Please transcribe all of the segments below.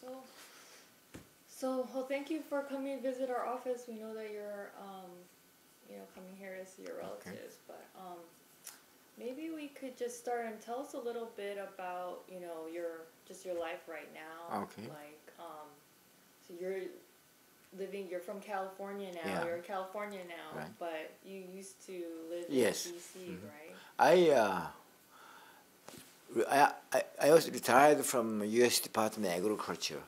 Well, thank you for coming to visit our office. We know that you're, coming here to see your relatives, but maybe we could just start and tell us a little bit about, your life right now. Okay. Like, so you're from California now. Yeah. You're in California now, Right. but you used to live Yes. in DC, right? I was retired from U.S. Department of Agriculture.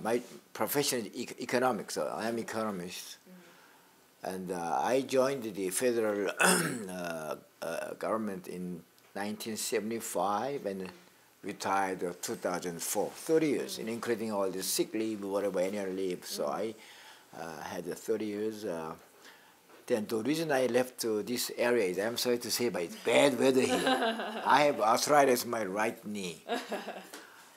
My profession is economics, so I am economist. And I joined the federal government in 1975 and retired 2004, 30 years, including all the sick leave, whatever, annual leave. So I had 30 years. Then the reason I left this area is, I'm sorry to say, but it's bad weather here. I have arthritis in my right knee.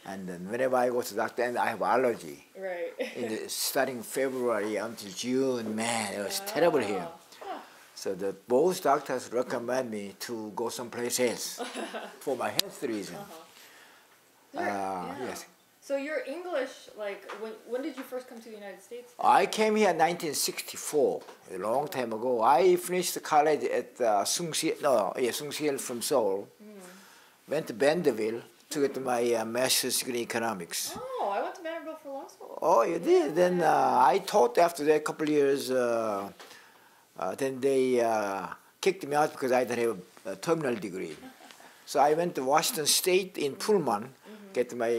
And then whenever I go to the doctor, and I have allergy. Right. Starting February until June, man, it was terrible here. So both doctors recommend me to go someplace else for my health reason. Yes. So your English, like, when did you first come to the United States? I came here in 1964, a long time ago. I finished college at Sungsil from Seoul. Went to Vanderbilt to get my master's degree in economics. Oh, I went to Vanderbilt for law school. Oh, you did? Then I taught after that a couple of years. Then they kicked me out because I didn't have a terminal degree. So I went to Washington State in Pullman, get my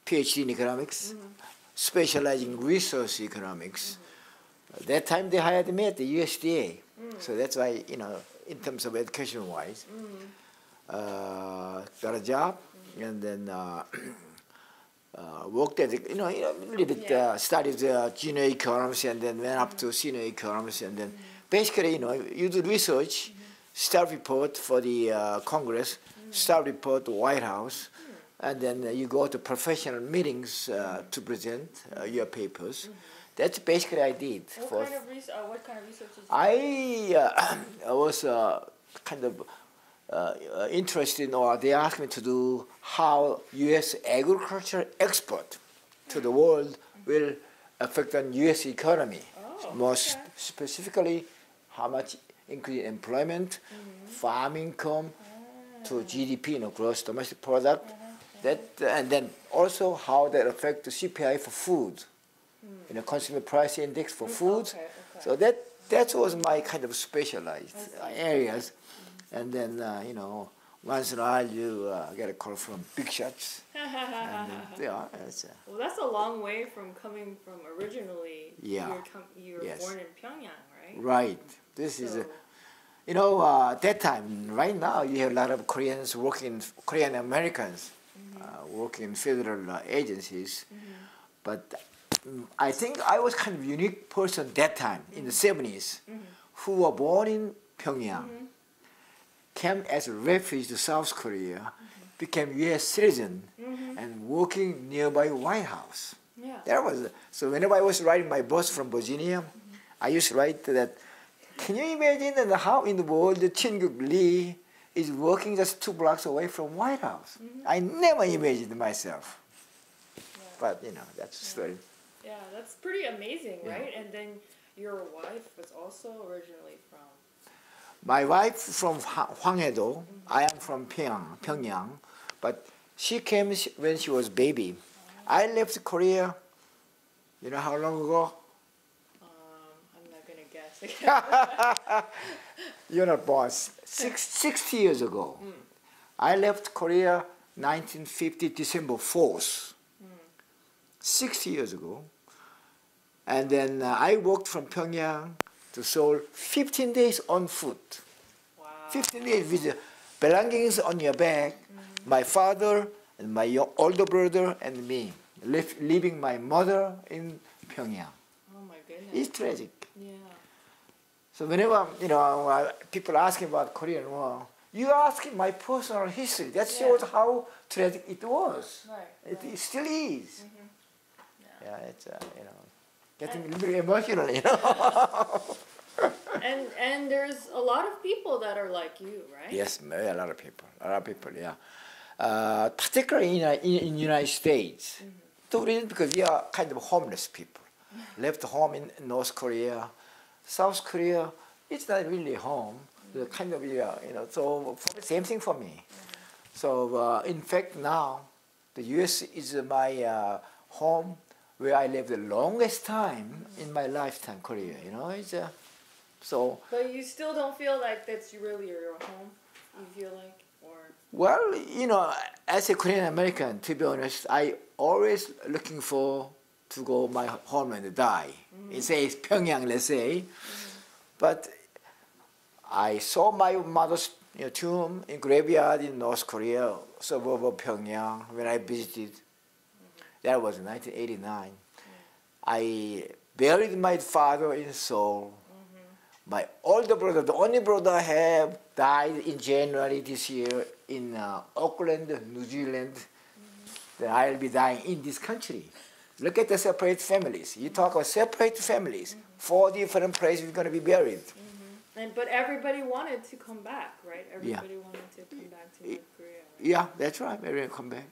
PhD in economics, specializing in resource economics. That time they hired me at the USDA. So that's why, in terms of education-wise, got a job and then worked at, a little bit, studied junior economics and then went up to senior economics and then basically, you do research, staff report for the Congress, staff report to White House, and then you go to professional meetings to present your papers. That's basically I did. What kind of research did you do? I was kind of interested in, or they asked me to do how U.S. agriculture export to the world will affect on U.S. economy. Specifically, how much increase employment, farm income, to GDP, gross domestic product. And then also how that affects the CPI for food, consumer price index for food. So that was my kind of specialized areas. And then, once in a while you get a call from big shots. And then, well, that's a long way from coming from originally. Yeah. You were born in Pyongyang, right? Right. This is, that time, right now, you have a lot of Koreans working, Korean Americans working in federal agencies. But I think I was kind of unique person that time, in the 70s, who were born in Pyongyang. Came as a refugee to South Korea, became U.S. citizen, and working nearby White House. So whenever I was riding my bus from Virginia, I used to write that, can you imagine that how in the world the Chin-guk Lee is working just 2 blocks away from White House? I never imagined myself. But, that's the story. Yeah, that's pretty amazing, right? And then your wife was also originally from? My wife from Hwanghae-do. I am from Pyongyang, but she came when she was baby. I left Korea, you know how long ago? I'm not gonna guess. You're not born. 60 years ago. I left Korea 1950 December 4th. 60 years ago. And then I worked from Pyongyang to Seoul 15 days on foot. Wow. 15 days with belongings on your back. My father and my older brother and me, leaving my mother in Pyongyang. Oh my goodness. It's tragic. Yeah. So whenever, people ask me about Korean War, you asking my personal history. That shows how tragic it was. Right. It still is. Yeah, it's, getting a little bit emotional, And there's a lot of people that are like you, right? Yes, a lot of people, yeah. particularly in United States. The reason because we are kind of homeless people, left home in North Korea, South Korea. It's not really home. The kind of so same thing for me. So in fact now, the U.S. is my home where I lived the longest time in my lifetime. Korea, it's so. But you still don't feel like that's really your home. You feel like, or well, as a Korean American, to be honest, I always looking for to go my home and die. It says Pyongyang, let's say, but I saw my mother's tomb in graveyard in North Korea, suburb of Pyongyang, when I visited. That was 1989. I buried my father in Seoul. My older brother, the only brother I have, died in January this year in Auckland, New Zealand. Then I'll be dying in this country. Look at the separate families. You talk about separate families. 4 different places we're going to be buried. But everybody wanted to come back, right? Everybody wanted to come back to North Korea. Right? Yeah, that's right. Everyone come back.